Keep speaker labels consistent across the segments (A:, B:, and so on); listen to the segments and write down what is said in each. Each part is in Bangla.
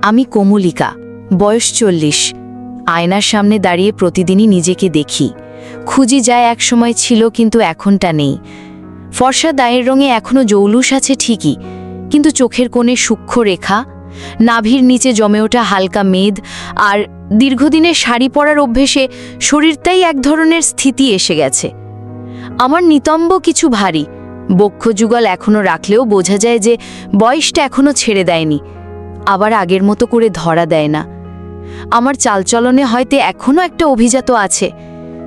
A: আমি কমলিকা, বয়স 40। আয়নার সামনে দাঁড়িয়ে প্রতিদিনই নিজেকে দেখি। খুঁজি যায় এক সময় ছিল, কিন্তু এখনটা নেই। ফর্সা দায়ের রঙে এখনও জৌলুস আছে ঠিকই, কিন্তু চোখের কোণে সূক্ষ্ম রেখা, নাভির নিচে জমে ওঠা হালকা মেদ, আর দীর্ঘদিনের শাড়ি পরার অভ্যেসে শরীরটাই এক ধরনের স্থিতি এসে গেছে। আমার নিতম্ব কিছু ভারী, বক্ষযুগল এখনও রাখলেও বোঝা যায় যে বয়সটা এখনও ছেড়ে দেয়নি, আবার আগের মতো করে ধরা দেয় না। আমার চালচলনে হয়তো এখনও একটা অভিজাত আছে,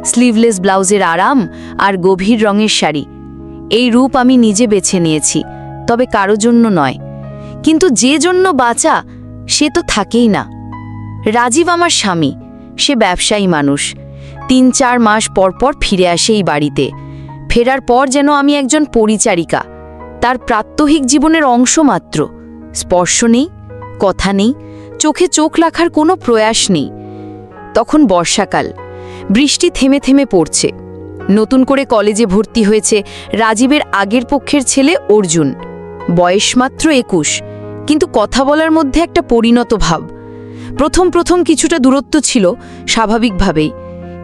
A: স্লিভলেস ব্লাউজের আরাম আর গভীর রঙের শাড়ি। এই রূপ আমি নিজে বেছে নিয়েছি, তবে কারো জন্য নয়। কিন্তু যে জন্য বাঁচা, সে তো থাকেই না। রাজীব আমার স্বামী, সে ব্যবসায়ী মানুষ। ৩-৪ মাস পরপর ফিরে আসে এই বাড়িতে। ফেরার পর যেন আমি একজন পরিচারিকা, তার প্রাত্যহিক জীবনের অংশ মাত্র। স্পর্শ নেই, কথা নেই, চোখে চোখ রাখার কোনো প্রয়াস নেই। তখন বর্ষাকাল, বৃষ্টি থেমে থেমে পড়ছে। নতুন করে কলেজে ভর্তি হয়েছে রাজীবের আগের পক্ষের ছেলে অর্জুন। বয়স মাত্র 21, কিন্তু কথা বলার মধ্যে একটা পরিণত ভাব। প্রথম প্রথম কিছুটা দূরত্ব ছিল স্বাভাবিকভাবেই,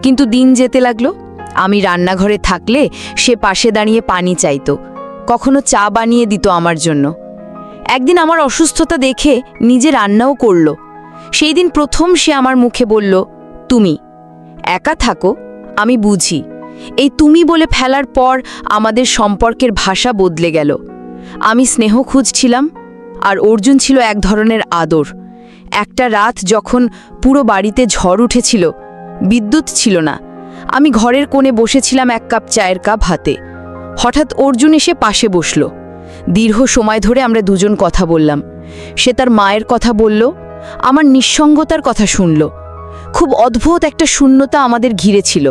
A: কিন্তু দিন যেতে লাগলো। আমি রান্নাঘরে থাকলে সে পাশে দাঁড়িয়ে পানি চাইতো, কখনো চা বানিয়ে দিত আমার জন্য। একদিন আমার অসুস্থতা দেখে নিজে রান্নাও করল। সেই দিন প্রথম সে আমার মুখে বলল, তুমি একা থাকো, আমি বুঝি। এই তুমি বলে ফেলার পর আমাদের সম্পর্কের ভাষা বদলে গেল। আমি স্নেহ খুঁজছিলাম, আর অর্জুন ছিল এক ধরনের আদর। একটা রাত যখন পুরো বাড়িতে ঝড় উঠেছিল, বিদ্যুৎ ছিল না, আমি ঘরের কোণে বসেছিলাম এক কাপ চায়ের কাপ হাতে। হঠাৎ অর্জুন এসে পাশে বসল। দীর্ঘ সময় ধরে আমরা দুজন কথা বললাম। সে তার মায়ের কথা বলল, আমার নিঃসঙ্গতার কথা শুনল। খুব অদ্ভুত একটা শূন্যতা আমাদের ঘিরে ছিল।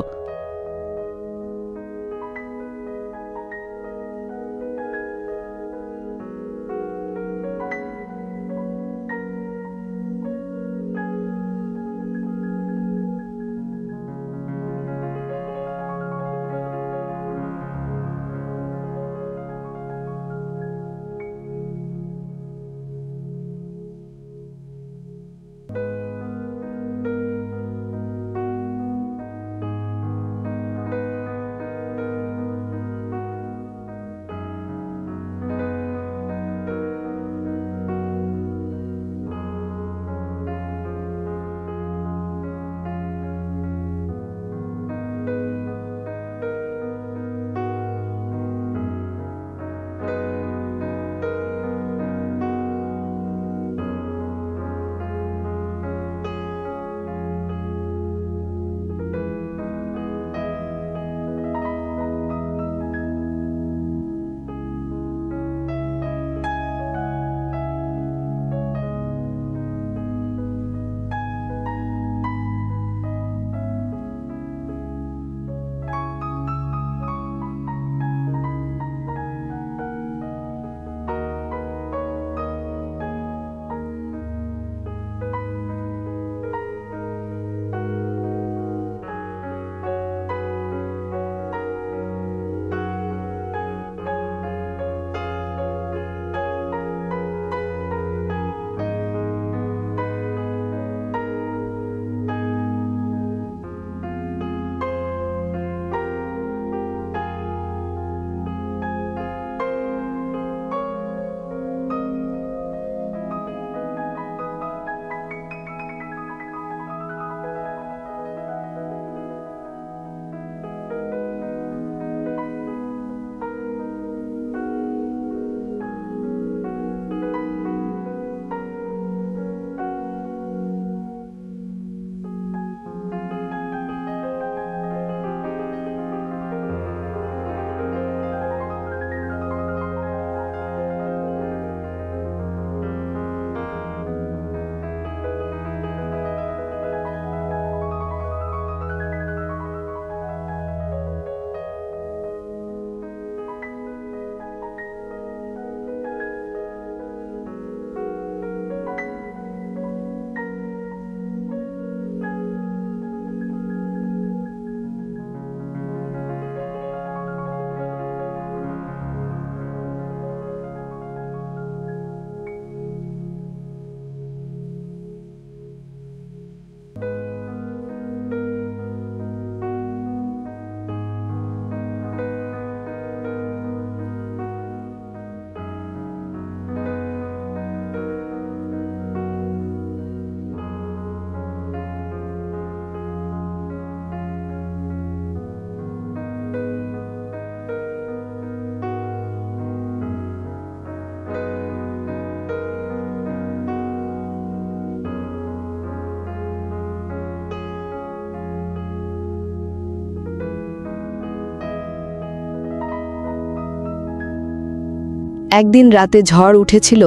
A: একদিন রাতে ঝড় উঠেছিল,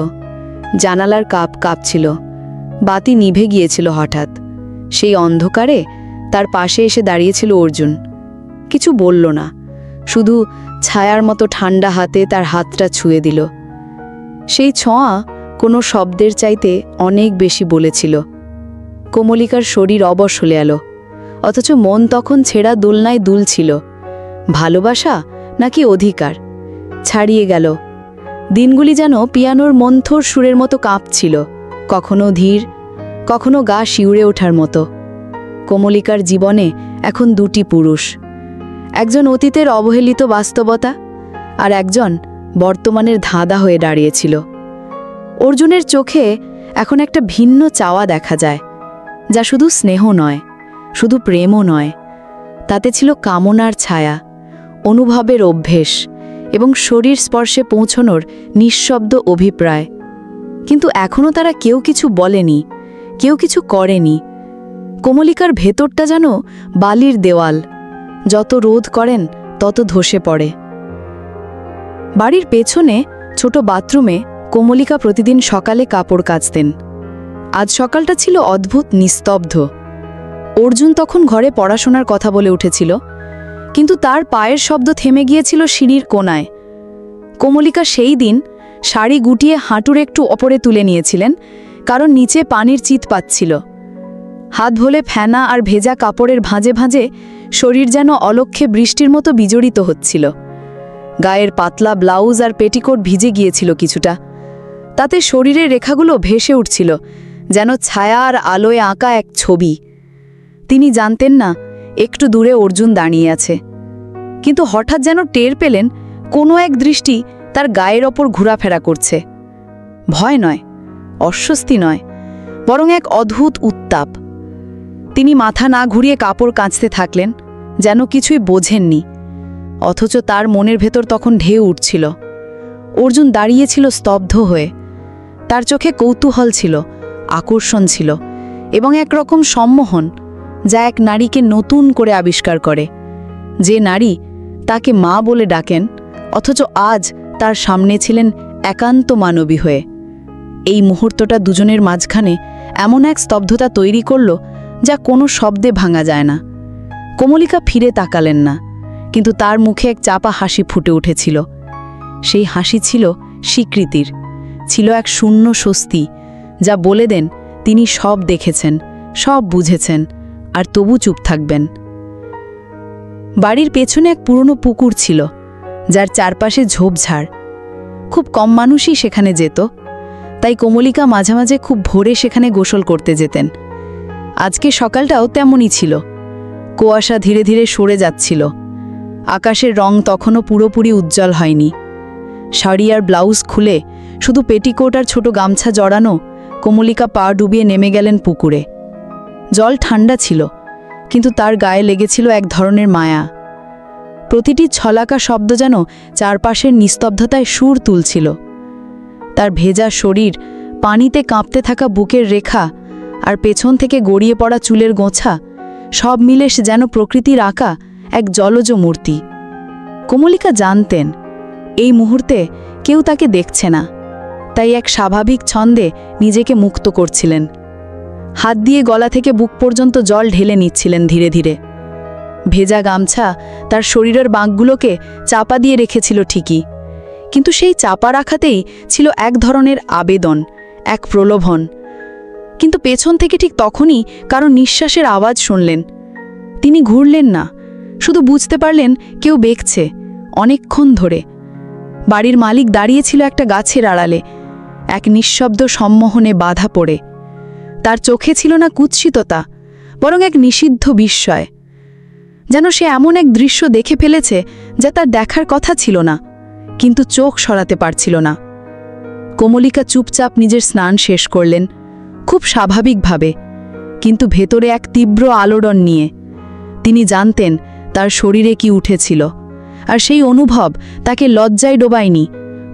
A: জানালার কাপ কাঁপছিল, বাতি নিভে গিয়েছিল হঠাৎ। সেই অন্ধকারে তার পাশে এসে দাঁড়িয়েছিল অর্জুন। কিছু বলল না, শুধু ছায়ার মতো ঠান্ডা হাতে তার হাতটা ছুঁয়ে দিল। সেই ছোঁয়া কোনো শব্দের চাইতে অনেক বেশি বলেছিল। কোমলিকার শরীর অবশ হলে এলো, অথচ মন তখন ছেঁড়া দোলনায় দুলছিল। ভালোবাসা নাকি অধিকার ছাড়িয়ে গেল। দিনগুলি যেন পিয়ানোর মন্থর সুরের মতো কাঁপছিল, কখনো ধীর, কখনো গা শিউরে ওঠার মতো। কোমলিকার জীবনে এখন দুটি পুরুষ, একজন অতীতের অবহেলিত বাস্তবতা, আর একজন বর্তমানের ধাঁধা হয়ে দাঁড়িয়েছিল। অর্জুনের চোখে এখন একটা ভিন্ন চাওয়া দেখা যায়, যা শুধু স্নেহ নয়, শুধু প্রেমও নয়, তাতে ছিল কামনার ছায়া, অনুভবের অভ্যেস এবং শরীর স্পর্শে পৌঁছনোর নিঃশব্দ অভিপ্রায়। কিন্তু এখনও তারা কেউ কিছু বলেনি, কেউ কিছু করেনি। কোমলিকার ভেতরটা যেন বালির দেওয়াল, যত রোধ করেন তত ধসে পড়ে। বাড়ির পেছনে ছোট বাথরুমে কোমলিকা প্রতিদিন সকালে কাপড় কাচতেন। আজ সকালটা ছিল অদ্ভুত নিস্তব্ধ। অর্জুন তখন ঘরে পড়াশোনার কথা বলে উঠেছিল, কিন্তু তার পায়ের শব্দ থেমে গিয়েছিল সিঁড়ির কোণায়। কোমলিকা সেই দিন শাড়ি গুটিয়ে হাঁটুর একটু ওপরে তুলে নিয়েছিলেন, কারণ নিচে পানির চিৎ পাচ্ছিল। হাত ভোলে ফেনা আর ভেজা কাপড়ের ভাঁজে ভাঁজে শরীর যেন অলক্ষ্যে বৃষ্টির মতো বিজড়িত হচ্ছিল। গায়ের পাতলা ব্লাউজ আর পেটিকোট ভিজে গিয়েছিল কিছুটা, তাতে শরীরের রেখাগুলো ভেসে উঠছিল, যেন ছায়া আর আলোয় আঁকা এক ছবি। তিনি জানতেন না একটু দূরে অর্জুন দাঁড়িয়ে আছে, কিন্তু হঠাৎ যেন টের পেলেন কোনো এক দৃষ্টি তার গায়ের ওপর ঘোরাফেরা করছে। ভয় নয়, অস্বস্তি নয়, বরং এক অদ্ভুত উত্তাপ। তিনি মাথা না ঘুরিয়ে কাপড় কাচতে থাকলেন, যেন কিছুই বোঝেননি, অথচ তার মনের ভেতর তখন ঢেউ উঠছিল। অর্জুন দাঁড়িয়েছিল স্তব্ধ হয়ে। তার চোখে কৌতূহল ছিল, আকর্ষণ ছিল এবং একরকম সম্মোহন, যা এক নারীকে নতুন করে আবিষ্কার করে। যে নারী তাকে মা বলে ডাকেন, অথচ আজ তার সামনে ছিলেন একান্ত মানবী হয়ে। এই মুহূর্তটা দুজনের মাঝখানে এমন এক স্তব্ধতা তৈরি করল, যা কোনো শব্দে ভাঙা যায় না। কোমলিকা ফিরে তাকালেন না, কিন্তু তার মুখে এক চাপা হাসি ফুটে উঠেছিল। সেই হাসি ছিল স্বীকৃতির, ছিল এক শূন্য স্বস্তি, যা বলে দেন তিনি সব দেখেছেন, সব বুঝেছেন, আর তবু চুপ থাকবেন। বাড়ির পেছনে এক পুরনো পুকুর ছিল, যার চারপাশে ঝোপঝাড়। খুব কম মানুষই সেখানে যেত, তাই কোমলিকা মাঝে মাঝে খুব ভোরে সেখানে গোসল করতে যেতেন। আজকে সকালটাও তেমনই ছিল। কুয়াশা ধীরে ধীরে সরে যাচ্ছিল, আকাশের রং তখনও পুরোপুরি উজ্জ্বল হয়নি। শাড়ি আর ব্লাউজ খুলে শুধু পেটিকোট আর ছোট গামছা জড়ানো কোমলিকা পা ডুবিয়ে নেমে গেলেন পুকুরে। জল ঠান্ডা ছিল, কিন্তু তার গায়ে লেগেছিল এক ধরনের মায়া। প্রতিটি ছলাকা শব্দ যেন চারপাশের নিস্তব্ধতায় সুর তুলছিল। তার ভেজা শরীর, পানিতে কাঁপতে থাকা বুকের রেখা আর পেছন থেকে গড়িয়ে পড়া চুলের গোছা, সব মিলে সে যেন প্রকৃতির আঁকা এক জলজ মূর্তি। কোমলিকা জানতেন এই মুহূর্তে কেউ তাকে দেখছে না, তাই এক স্বাভাবিক ছন্দে নিজেকে মুক্ত করছিলেন। হাত দিয়ে গলা থেকে বুক পর্যন্ত জল ঢেলে নিচ্ছিলেন ধীরে ধীরে। ভেজা গামছা তার শরীরের বাঁকগুলোকে চাপা দিয়ে রেখেছিল ঠিকই, কিন্তু সেই চাপা রাখাতেই ছিল এক ধরনের আবেদন, এক প্রলোভন। কিন্তু পেছন থেকে ঠিক তখনই কারো নিঃশ্বাসের আওয়াজ শুনলেন। তিনি ঘুরলেন না, শুধু বুঝতে পারলেন কেউ বেঁকছে অনেকক্ষণ ধরে। বাড়ির মালিক দাঁড়িয়েছিল একটা গাছের আড়ালে, এক নিঃশব্দ সম্মোহনে বাধা পড়ে। তার চোখে ছিল না কুৎসিততা, বরং এক নিষিদ্ধ বিস্ময়, যেন সে এমন এক দৃশ্য দেখে ফেলেছে যা তার দেখার কথা ছিল না, কিন্তু চোখ সরাতে পারছিল না। কোমলিকা চুপচাপ নিজের স্নান শেষ করলেন, খুব স্বাভাবিকভাবে, কিন্তু ভেতরে এক তীব্র আলোড়ন নিয়ে। তিনি জানতেন তার শরীরে কি উঠেছিল, আর সেই অনুভব তাকে লজ্জায় ডোবায়নি,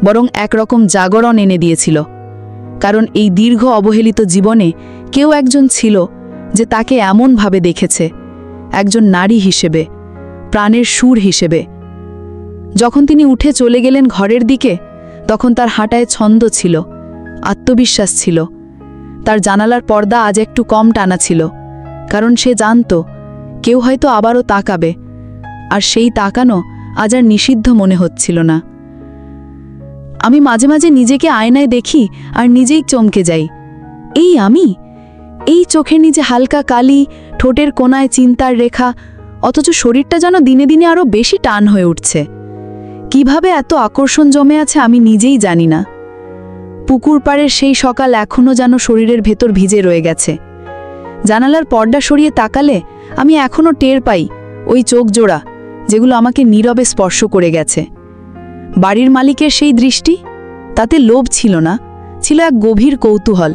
A: বরং একরকম জাগরণ এনে দিয়েছিল। কারণ এই দীর্ঘ অবহেলিত জীবনে কেউ একজন ছিল যে তাকে এমনভাবে দেখেছে, একজন নারী হিসেবে, প্রাণের সুর হিসেবে। যখন তিনি উঠে চলে গেলেন ঘরের দিকে,
B: তখন তার হাঁটায় ছন্দ ছিল, আত্মবিশ্বাস ছিল। তার জানালার পর্দা আজ একটু কম টানা ছিল, কারণ সে জানত কেউ হয়তো আবারও তাকাবে, আর সেই তাকানো আজ আর নিষিদ্ধ মনে হচ্ছিল না। আমি মাঝে মাঝে নিজেকে আয়নায় দেখি আর নিজেই চমকে যাই। এই আমি? এই চোখের নিচে হালকা কালি, ঠোঁটের কোণায় চিন্তার রেখা, অথচ শরীরটা যেন দিনে দিনে আরও বেশি টান হয়ে উঠছে। কিভাবে এত আকর্ষণ জমে আছে আমি নিজেই জানি না। পুকুর পাড়ের সেই সকাল এখনও যেন শরীরের ভেতর ভিজে রয়ে গেছে। জানালার পর্দা সরিয়ে তাকালে আমি এখনও টের পাই ওই চোখ জোড়া, যেগুলো আমাকে নীরবে স্পর্শ করে গেছে। বাড়ির মালিকের সেই দৃষ্টি, তাতে লোভ ছিল না, ছিল এক গভীর কৌতূহল।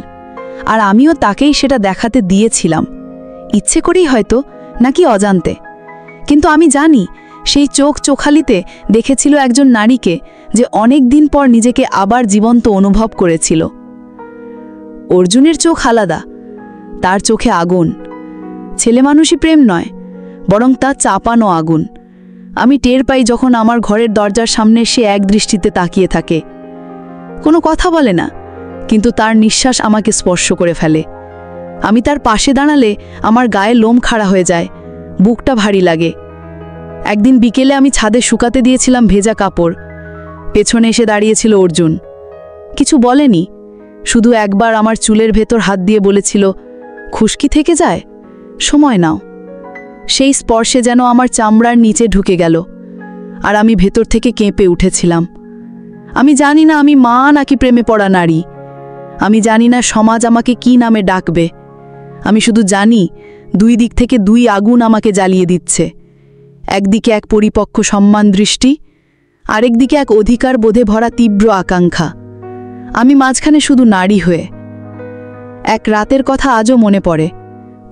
B: আর আমিও তাকেই সেটা দেখাতে দিয়েছিলাম, ইচ্ছে করেই হয়তো, নাকি অজান্তে। কিন্তু আমি জানি সেই চোখ চোখালিতে দেখেছিল একজন নারীকে, যে অনেক দিন পর নিজেকে আবার জীবন্ত অনুভব করেছিল। অর্জুনের চোখ আলাদা, তার চোখে আগুন। ছেলে মানুষই প্রেম নয়, বরং তা চাপানো আগুন। আমি টের পাই যখন আমার ঘরের দরজার সামনে সে এক দৃষ্টিতে তাকিয়ে থাকে। কোনো কথা বলে না, কিন্তু তার নিঃশ্বাস আমাকে স্পর্শ করে ফেলে। আমি তার পাশে দাঁড়ালে আমার গায়ে লোম খাড়া হয়ে যায়, বুকটা ভারী লাগে। একদিন বিকেলে আমি ছাদে শুকাতে দিয়েছিলাম ভেজা কাপড়। পেছনে এসে দাঁড়িয়েছিল অর্জুন। কিছু বলেনি, শুধু একবার আমার চুলের ভেতর হাত দিয়ে বলেছিল, খুশকি থেকে যায়, সময় নাও। সেই স্পর্শে যেন আমার চামড়ার নিচে ঢুকে গেল, আর আমি ভেতর থেকে কেঁপে উঠেছিলাম। আমি জানি না আমি মা নাকি প্রেমে পড়া নারী। আমি জানি না সমাজ আমাকে কি নামে ডাকবে। আমি শুধু জানি দুই দিক থেকে দুই আগুন আমাকে জ্বালিয়ে দিচ্ছে। একদিকে এক পরিপক্ক সম্মান দৃষ্টি, আরেকদিকে এক অধিকার বোধে ভরা তীব্র আকাঙ্ক্ষা। আমি মাঝখানে শুধু নারী হয়ে। এক রাতের কথা আজও মনে পড়ে।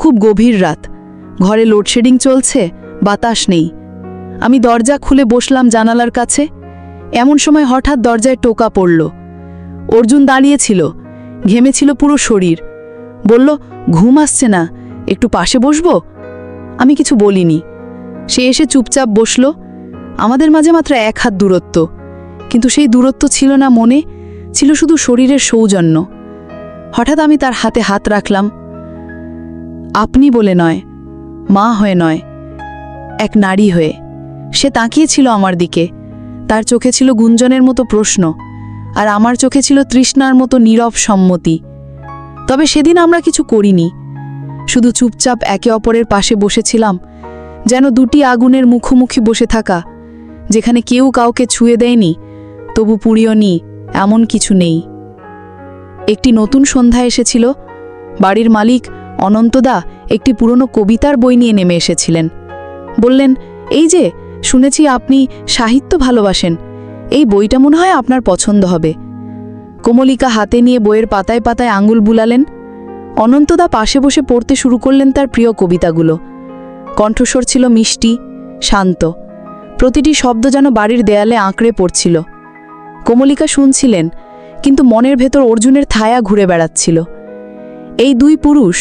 B: খুব গভীর রাত, ঘরে লোডশেডিং চলছে, বাতাস নেই। আমি দরজা খুলে বসলাম জানালার কাছে। এমন সময় হঠাৎ দরজায় টোকা পড়ল। অর্জুন দাঁড়িয়েছিল, ঘেমেছিল পুরো শরীর। বলল, ঘুম আসছে না, একটু পাশে বসবো? আমি কিছু বলিনি। সে এসে চুপচাপ বসল। আমাদের মাঝে মাত্র 1 হাত দূরত্ব, কিন্তু সেই দূরত্ব ছিল না মনে, ছিল শুধু শরীরের সৌজন্য। হঠাৎ আমি তার হাতে হাত রাখলাম। আপনি বলে নয়, মা হয়ে নয়, এক নারী হয়ে। সে তাকিয়েছিল আমার দিকে। তার চোখে ছিল গুঞ্জনের মতো প্রশ্ন, আর আমার চোখে ছিল তৃষ্ণার মতো নীরব সম্মতি। তবে সেদিন আমরা কিছু করিনি, শুধু চুপচাপ একে অপরের পাশে বসেছিলাম, যেন দুটি আগুনের মুখোমুখি বসে থাকা, যেখানে কেউ কাউকে ছুঁয়ে দেয়নি, তবু পুড়িওনি, এমন কিছু নেই। একটি নতুন সন্ধ্যা এসেছিল। বাড়ির মালিক অনন্তদা একটি পুরনো কবিতার বই নিয়ে নেমে এসেছিলেন। বললেন, এই যে শুনেছি আপনি সাহিত্য ভালোবাসেন, এই বইটা মনে হয় আপনার পছন্দ হবে। কোমলিকা হাতে নিয়ে বইয়ের পাতায় পাতায় আঙুল বুলালেন। অনন্তদা পাশে বসে পড়তে শুরু করলেন তার প্রিয় কবিতাগুলো। কণ্ঠস্বর ছিল মিষ্টি, শান্ত। প্রতিটি শব্দ যেন বাড়ির দেয়ালে আঁকড়ে পড়ছিল। কোমলিকা শুনছিলেন, কিন্তু মনের ভেতর অর্জুনের ছায়া ঘুরে বেড়াচ্ছিল। এই দুই পুরুষ,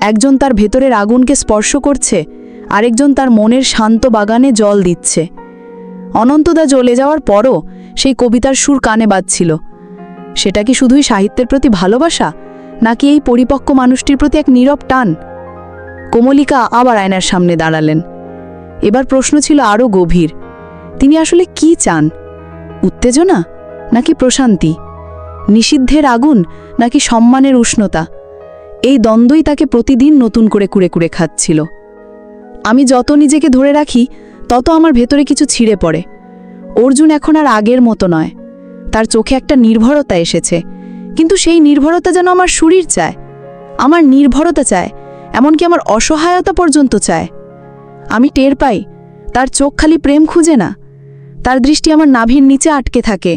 B: একজন তার ভেতরের আগুনকে স্পর্শ করছে, আরেকজন তার মনের শান্ত বাগানে জল দিচ্ছে। অনন্তদা জ্বলে যাওয়ার পরও সেই কবিতার সুর কানে বাজছিল। সেটা কি শুধুই সাহিত্যের প্রতি ভালোবাসা, নাকি এই পরিপক্ক মানুষটির প্রতি এক নীরব টান? কোমলিকা আবার আয়নার সামনে দাঁড়ালেন। এবার প্রশ্ন ছিল আরও গভীর। তিনি আসলে কি চান? উত্তেজনা নাকি প্রশান্তি? নিষিদ্ধের আগুন নাকি সম্মানের উষ্ণতা? এই দ্বন্দ্বই তাকে প্রতিদিন নতুন করে কুড়ে কুড়ে খাচ্ছিল। আমি যত নিজেকে ধরে রাখি, তত আমার ভেতরে কিছু ছিঁড়ে পড়ে। অর্জুন এখন আর আগের মতো নয়। তার চোখে একটা নির্ভরতা এসেছে, কিন্তু সেই নির্ভরতা যেন আমার শরীর চায়, আমার নির্ভরতা চায়, এমনকি আমার অসহায়তা পর্যন্ত চায়। আমি টের পাই তার চোখ খালি প্রেম খুঁজে না, তার দৃষ্টি আমার নাভির নিচে আটকে থাকে,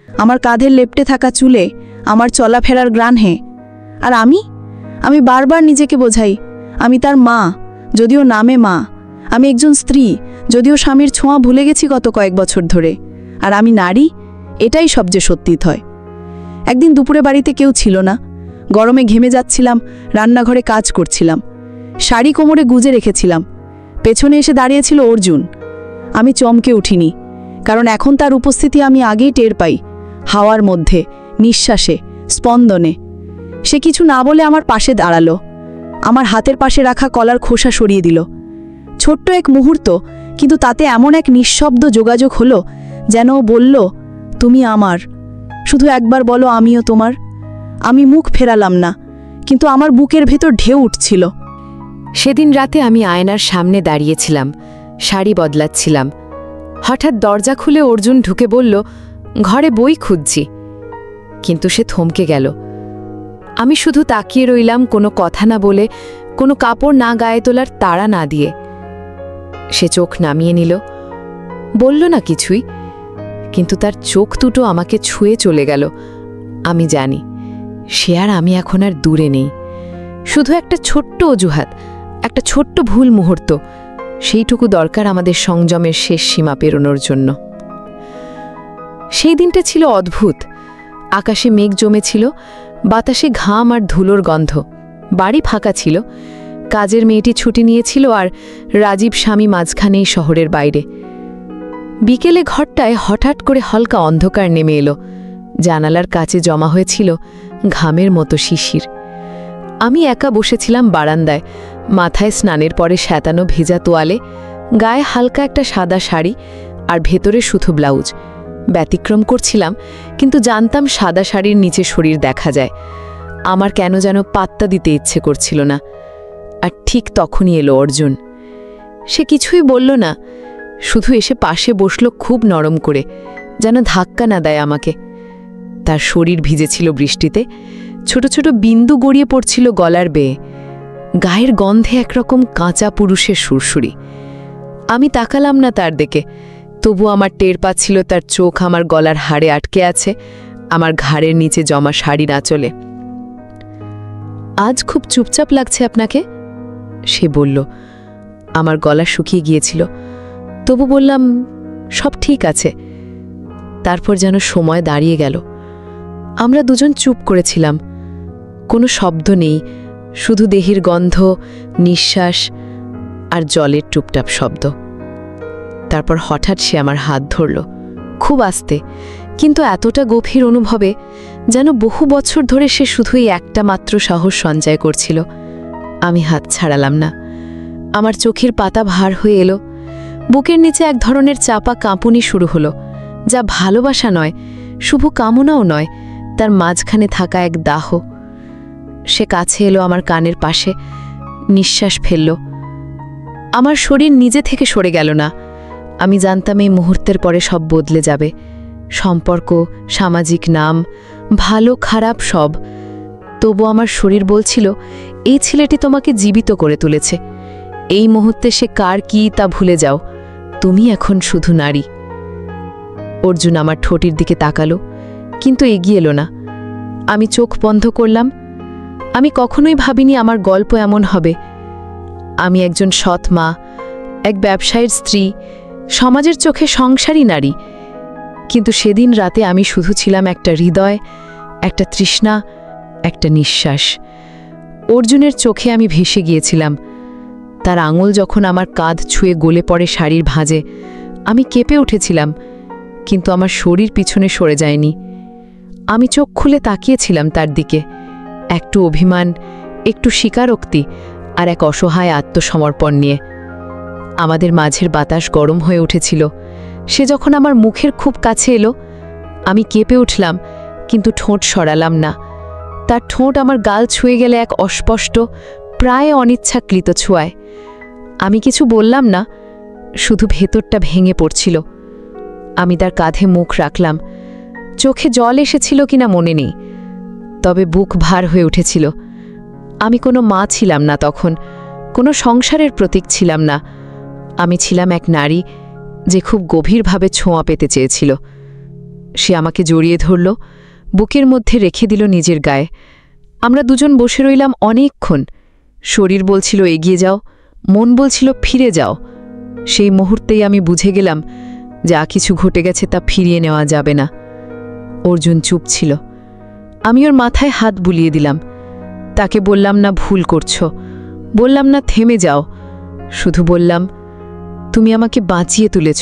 B: আমার কাঁধের লেপ্টে থাকা চুলে, আমার চলাফেরার গ্রাণে। আর আমি বারবার নিজেকে বোঝাই, আমি তার মা, যদিও নামে মা। আমি একজন স্ত্রী, যদিও স্বামীর ছোঁয়া ভুলে গেছি গত কয়েক বছর ধরে। আর আমি নারী, এটাই সবচেয়ে সত্যি হয়। একদিন দুপুরে বাড়িতে কেউ ছিল না। গরমে ঘেমে যাচ্ছিলাম, রান্নাঘরে কাজ করছিলাম, শাড়ি কোমরে গুজে রেখেছিলাম। পেছনে এসে দাঁড়িয়েছিল অর্জুন। আমি চমকে উঠিনি, কারণ এখন তার উপস্থিতি আমি আগেই টের পাই। হাওয়ার মধ্যে, নিঃশ্বাসে, স্পন্দনে। সে কিছু না বলে আমার পাশে দাঁড়ালো, আমার হাতের পাশে রাখা কলার খোসা সরিয়ে দিল। ছোট্ট এক মুহূর্ত, কিন্তু তাতে এমন এক নিঃশব্দ যোগাযোগ হলো, যেন ও বলল, তুমি আমার, শুধু একবার বলো আমিও তোমার। আমি মুখ ফেরালাম না, কিন্তু আমার বুকের ভেতর ঢেউ উঠছিল।
A: সেদিন রাতে আমি আয়নার সামনে দাঁড়িয়েছিলাম, শাড়ি বদলাচ্ছিলাম। হঠাৎ দরজা খুলে অর্জুন ঢুকে বলল, ঘরে বই খুঁজছি। কিন্তু সে থমকে গেল। আমি শুধু তাকিয়ে রইলাম, কোনো কথা না বলে, কোনো কাপড় না গায়ে তোলার তাড়া না দিয়ে। সে চোখ নামিয়ে নিল, বলল না কিছুই, কিন্তু তার চোখ দুটো আমাকে ছুঁয়ে চলে গেল। আমি জানি সে আর আমি এখন আর দূরে নেই। শুধু একটা ছোট্ট অজুহাত, একটা ছোট্ট ভুল মুহূর্ত, সেইটুকু দরকার আমাদের সংযমের শেষ সীমা পেরোনোর জন্য। সেই দিনটা ছিল অদ্ভুত। আকাশে মেঘ জমেছিল, বাতাসে ঘাম আর ধুলোর গন্ধ। বাড়ি ফাঁকা ছিল, কাজের মেয়েটি ছুটি নিয়েছিল আর রাজীব স্বামী মাঝখানেই শহরের বাইরে। বিকেলে ঘরটায় হঠাৎ করে হালকা অন্ধকার নেমে এলো। জানালার কাছে জমা হয়েছিল ঘামের মতো শিশির। আমি একা বসেছিলাম বারান্দায়, মাথায় স্নানের পরে শ্যাতানো ভেজা তোয়ালে, গায়ে হালকা একটা সাদা শাড়ি আর ভেতরে শুধু ব্লাউজ। ব্যতিক্রম করছিলাম, কিন্তু জানতাম সাদা শাড়ির নিচে শরীর দেখা যায়। আমার কেন যেন পাত্তা দিতে ইচ্ছে করছিল না। আর ঠিক তখনই এলো অর্জুন। সে কিছুই বলল না, শুধু এসে পাশে বসল খুব নরম করে, যেন ধাক্কা না দেয় আমাকে। তার শরীর ভিজেছিল বৃষ্টিতে, ছোট ছোট বিন্দু গড়িয়ে পড়ছিল গলার বেয়ে। গায়ের গন্ধে একরকম কাঁচা পুরুষের সুরসুরি। আমি তাকালাম না তার দিকে, তবু আমার টের পাচ্ছিল তার চোখ আমার গলার হাড়ে আটকে আছে, আমার ঘাড়ের নিচে জমা শাড়ির আঁচলে। আজ খুব চুপচাপ লাগছে আপনাকে, সে বলল। আমার গলা শুকিয়ে গিয়েছিল, তবু বললাম, সব ঠিক আছে। তারপর যেন সময় দাঁড়িয়ে গেল। আমরা দুজন চুপ করেছিলাম, কোনো শব্দ নেই, শুধু দেহের গন্ধ, নিঃশ্বাস আর জলের টুপটাপ শব্দ। তারপর হঠাৎ সে আমার হাত ধরল, খুব আস্তে, কিন্তু এতটা গভীর অনুভবে, যেন বহু বছর ধরে সে শুধুই একটা মাত্র সাহস সঞ্চয় করছিল। আমি হাত ছাড়ালাম না। আমার চোখের পাতা ভার হয়ে এলো, বুকের নিচে এক ধরনের চাপা কাঁপুনি শুরু হলো, যা ভালোবাসা নয়, শুভ কামনাও নয়, তার মাঝখানে থাকা এক দাহ। সে কাছে এলো আমার কানের পাশে, নিঃশ্বাস ফেলল। আমার শরীর নিজে থেকে সরে গেল না। আমি জানতাম এই মুহূর্তের পরে সব বদলে যাবে, সম্পর্ক, সামাজিক নাম, ভালো খারাপ সব। তবু আমার শরীর বলছিল, এই ছেলেটি তোমাকে জীবিত করে তুলেছে। এই মুহূর্তে সে কার কি তা ভুলে যাও, তুমি এখন শুধু নারী। অর্জুন আমার ঠোঁটের দিকে তাকালো, কিন্তু এগিয়ে এলো না। আমি চোখ বন্ধ করলাম। আমি কখনোই ভাবিনি আমার গল্প এমন হবে। আমি একজন সৎ মা, এক ব্যবসায়ীর স্ত্রী, সমাজের চোখে সংসারী নারী। কিন্তু সেদিন রাতে আমি শুধু ছিলাম একটা হৃদয়, একটা তৃষ্ণা, একটা নিঃশ্বাস। অর্জুনের চোখে আমি ভেসে গিয়েছিলাম। তার আঙুল যখন আমার কাঁধ ছুঁয়ে গলে পড়ে শাড়ির ভাঁজে, আমি কেঁপে উঠেছিলাম, কিন্তু আমার শরীর পিছনে সরে যায়নি। আমি চোখ খুলে তাকিয়েছিলাম তার দিকে, একটু অভিমান, একটু স্বীকারোক্তি আর এক অসহায় আত্মসমর্পণ নিয়ে। আমাদের মাঝের বাতাস গরম হয়ে উঠেছিল। সে যখন আমার মুখের খুব কাছে এলো, আমি কেঁপে উঠলাম, কিন্তু ঠোঁট সরালাম না। তার ঠোঁট আমার গাল ছুঁয়ে গেলে এক অস্পষ্ট, প্রায় অনিচ্ছাকৃত ছোঁয়ায়। আমি কিছু বললাম না, শুধু ভেতরটা ভেঙে পড়ছিল। আমি তার কাঁধে মুখ রাখলাম। চোখে জল এসেছিল কিনা মনে নেই, তবে বুক ভার হয়ে উঠেছিল। আমি কোনো মা ছিলাম না তখন, কোনো সংসারের প্রতীক ছিলাম না। আমি ছিলাম এক নারী, যে খুব গভীরভাবে ছোঁয়া পেতে চেয়েছিল। সে আমাকে জড়িয়ে ধরল, বুকের মধ্যে রেখে দিল নিজের গায়ে। আমরা দুজন বসে রইলাম অনেকক্ষণ। শরীর বলছিল এগিয়ে যাও, মন বলছিল ফিরে যাও। সেই মুহূর্তেই আমি বুঝে গেলাম, যা কিছু ঘটে গেছে তা ফিরিয়ে নেওয়া যাবে না। অর্জুন চুপ ছিল। আমি ওর মাথায় হাত বুলিয়ে দিলাম। তাকে বললাম না ভুল করছো, বললাম না থেমে যাও, শুধু বললাম, তুমি আমাকে বাঁচিয়ে তুলেছ,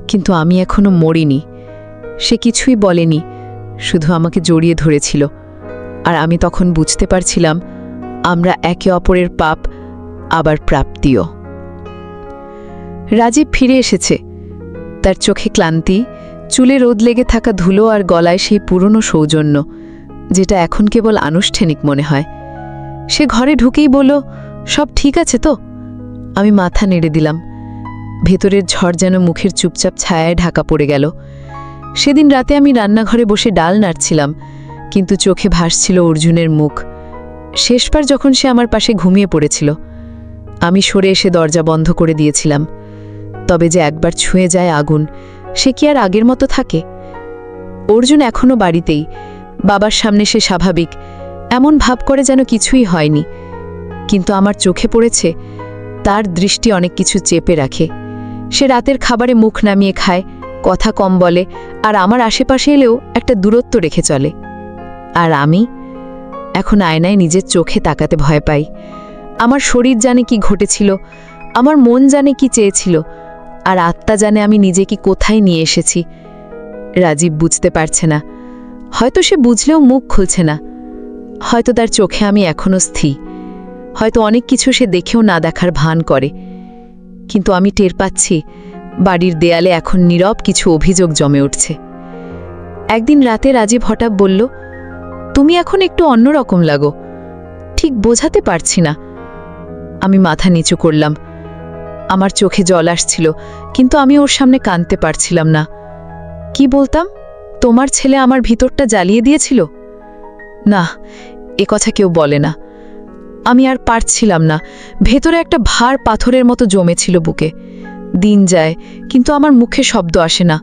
A: কিন্তু আমি এখনো মরিনি।
B: সে কিছুই বলেনি, শুধু আমাকে জড়িয়ে ধরেছিল। আর আমি তখন বুঝতে পারছিলাম আমরা একে অপরের পাপ আবার প্রাপ্তিও। রাজীব ফিরে এসেছে। তার চোখে ক্লান্তি, চুলে রোদ লেগে থাকা ধুলো আর গলায় সেই পুরনো সৌজন্য, যেটা এখন কেবল আনুষ্ঠানিক মনে হয়। সে ঘরে ঢুকেই বলল, সব ঠিক আছে তো? আমি মাথা নেড়ে দিলাম। ভেতরের ঝড় যেন মুখের চুপচাপ ছায়ায় ঢাকা পড়ে গেল। সেদিন রাতে আমি রান্নাঘরে বসে ডাল নাড়ছিলাম, কিন্তু চোখে ভাসছিল অর্জুনের মুখ। শেষবার যখন সে আমার পাশে ঘুমিয়ে পড়েছিল, আমি সরে এসে দরজা বন্ধ করে দিয়েছিলাম। তবে যে একবার ছুঁয়ে যায় আগুন, সে কি আর আগের মতো থাকে? অর্জুন এখনও বাড়িতেই। বাবার সামনে সে স্বাভাবিক, এমন ভাব করে যেন কিছুই হয়নি। কিন্তু আমার চোখে পড়েছে তার দৃষ্টি অনেক কিছু চেপে রাখে। সে রাতের খাবারে মুখ নামিয়ে খায়, কথা কম বলে, আর আমার আশেপাশে এলেও একটা দূরত্ব রেখে চলে। আর আমি এখন আয়নায় নিজের চোখে তাকাতে ভয় পাই। আমার শরীর জানে কি ঘটেছিল, আমার মন জানে কি চেয়েছিল, আর আত্মা জানে আমি নিজে কি কোথায় নিয়ে এসেছি। রাজীব বুঝতে পারছে না, হয়তো সে বুঝলেও মুখ খুলছে না। হয়তো তার চোখে আমি এখনও স্থির, হয়তো অনেক কিছু সে দেখেও না দেখার ভান করে। কিন্তু আমি টের পাচ্ছি বাড়ির দেয়ালে এখন নীরব কিছু অভিযোগ জমে উঠছে। একদিন রাতে রাজীব হঠাৎ বলল, তুমি এখন একটু অন্যরকম লাগো, ঠিক বোঝাতে পারছি না। আমি মাথা নিচু করলাম। আমার চোখে জল আসছিল, কিন্তু আমি ওর সামনে কাঁদতে পারছিলাম না। কি বলতাম? তোমার ছেলে আমার ভিতরটা জ্বালিয়ে দিয়েছিল? না, এ কথা কেউ বলে না। আমি আর পারছিলাম না। ভেতরে একটা ভার পাথরের মতো জমেছিল বুকে। দিন যায়, কিন্তু আমার মুখে শব্দ আসে না।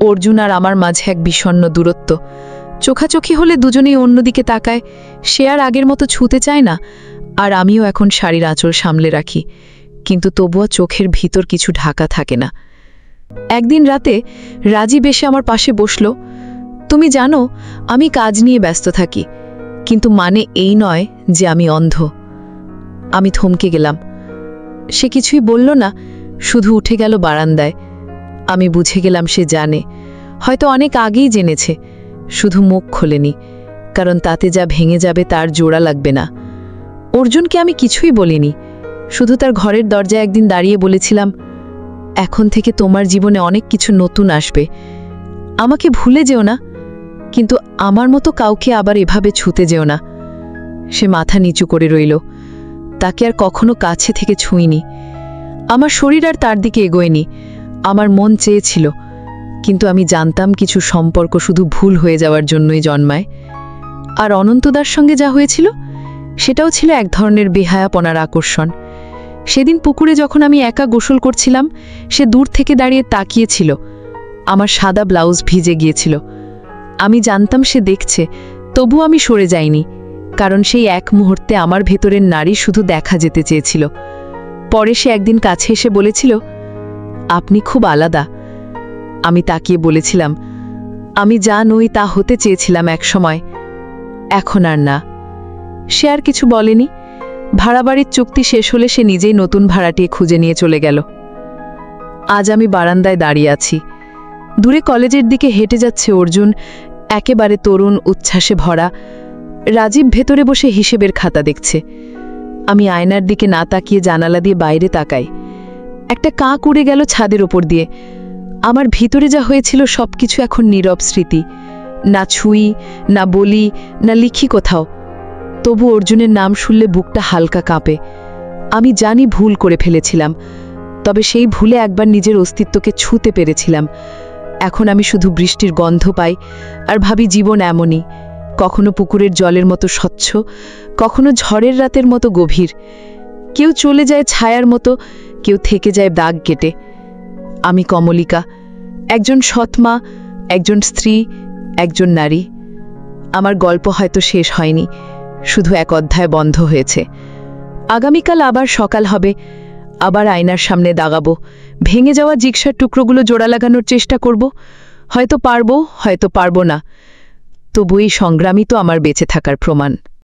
B: অর্জুন আর আমার মাঝে এক বিষণ্ণ দূরত্ব। চোখাচোখি হলে দুজনেই অন্যদিকে তাকায়। সে আর আগের মতো ছুঁতে চায় না, আর আমিও এখন শাড়ির আঁচল সামলে রাখি, কিন্তু তবুও চোখের ভিতর কিছু ঢাকা থাকে না। একদিন রাতে রাজীব এসে আমার পাশে বসল। তুমি জানো, আমি কাজ নিয়ে ব্যস্ত থাকি, কিন্তু মানে এই নয় যে আমি অন্ধ। আমি থমকে গেলাম। সে কিছুই বলল না, শুধু উঠে গেল বারান্দায়। আমি বুঝে গেলাম সে জানে, হয়তো অনেক আগেই জেনেছে, শুধু মুখ খোলেনি, কারণ তাতে যা ভেঙে যাবে তার জোড়া লাগবে না। অর্জুনকে আমি কিছুই বলিনি, শুধু তার ঘরের দরজায় একদিন দাঁড়িয়ে বলেছিলাম, এখন থেকে তোমার জীবনে অনেক কিছু নতুন আসবে, আমাকে ভুলে যেও না, কিন্তু আমার মতো কাউকে আবার এভাবে ছুঁতে যেও না। সে মাথা নিচু করে রইল। তাকে আর কখনো কাছে থেকে ছুঁইনি। আমার শরীর আর তার দিকে এগোয়নি। আমার মন চেয়েছিল, কিন্তু আমি জানতাম কিছু সম্পর্ক শুধু ভুল হয়ে যাওয়ার জন্যই জন্মায়। আর অনন্তদার সঙ্গে যা হয়েছিল, সেটাও ছিল এক ধরনের বেহায়াপনার আকর্ষণ। সেদিন পুকুরে যখন আমি একা গোসল করছিলাম, সে দূর থেকে দাঁড়িয়ে তাকিয়েছিল। আমার সাদা ব্লাউজ ভিজে গিয়েছিল। আমি জানতাম সে দেখছে, তবু আমি সরে যাইনি, কারণ সেই এক মুহূর্তে আমার ভেতরের নারী শুধু দেখা যেতে চেয়েছিল। পরে সে একদিন কাছে এসে বলেছিল, আপনি খুব আলাদা। আমি তাকিয়ে বলেছিলাম, আমি যা নই তা হতে চেয়েছিলাম এক সময়, এখন আর না। সে আর কিছু বলেনি। ভাড়াবাড়ির চুক্তি শেষ হলে সে নিজেই নতুন ভাড়াটিয়ে খুঁজে নিয়ে চলে গেল। আজ আমি বারান্দায় দাঁড়িয়ে আছি। দূরে কলেজের দিকে হেঁটে যাচ্ছে অর্জুন, একেবারে তরুণ, উচ্ছ্বাসে ভরা। রাজীব ভেতরে বসে হিসেবের খাতা দেখছে। আমি আয়নার দিকে না তাকিয়ে জানালা দিয়ে বাইরে তাকাই। একটা কাক উড়ে গেল ছাদের ওপর দিয়ে। আমার ভিতরে যা হয়েছিল সবকিছু এখন নীরব স্মৃতি। না ছুঁই, না বলি, না লিখি কোথাও। তবু অর্জুনের নাম শুনলে বুকটা হালকা কাঁপে। আমি জানি ভুল করে ফেলেছিলাম, তবে সেই ভুলে একবার নিজের অস্তিত্বকে ছুঁতে পেরেছিলাম। এখন আমি শুধু বৃষ্টির গন্ধ পাই আর ভাবি জীবন এমনই, কখনো পুকুরের জলের মতো স্বচ্ছ, কখনো ঝড়ের রাতের মতো গভীর। কেউ চলে যায় ছায়ার মতো, কেউ থেকে যায় দাগ কেটে। আমি কমলিকা, একজন সৎমা, একজন স্ত্রী, একজন নারী। আমার গল্প হয়তো শেষ হয়নি, শুধু এক অধ্যায় বন্ধ হয়েছে। আগামীকাল আবার সকাল হবে, আবার আয়নার সামনে দাগাবো, ভেঙে যাওয়া জিগসার টুকরোগুলো জোড়া লাগানোর চেষ্টা করব। হয়তো পারবো, হয়তো পারবো না, তবু এই সংগ্রামই তো আমার বেঁচে থাকার প্রমাণ।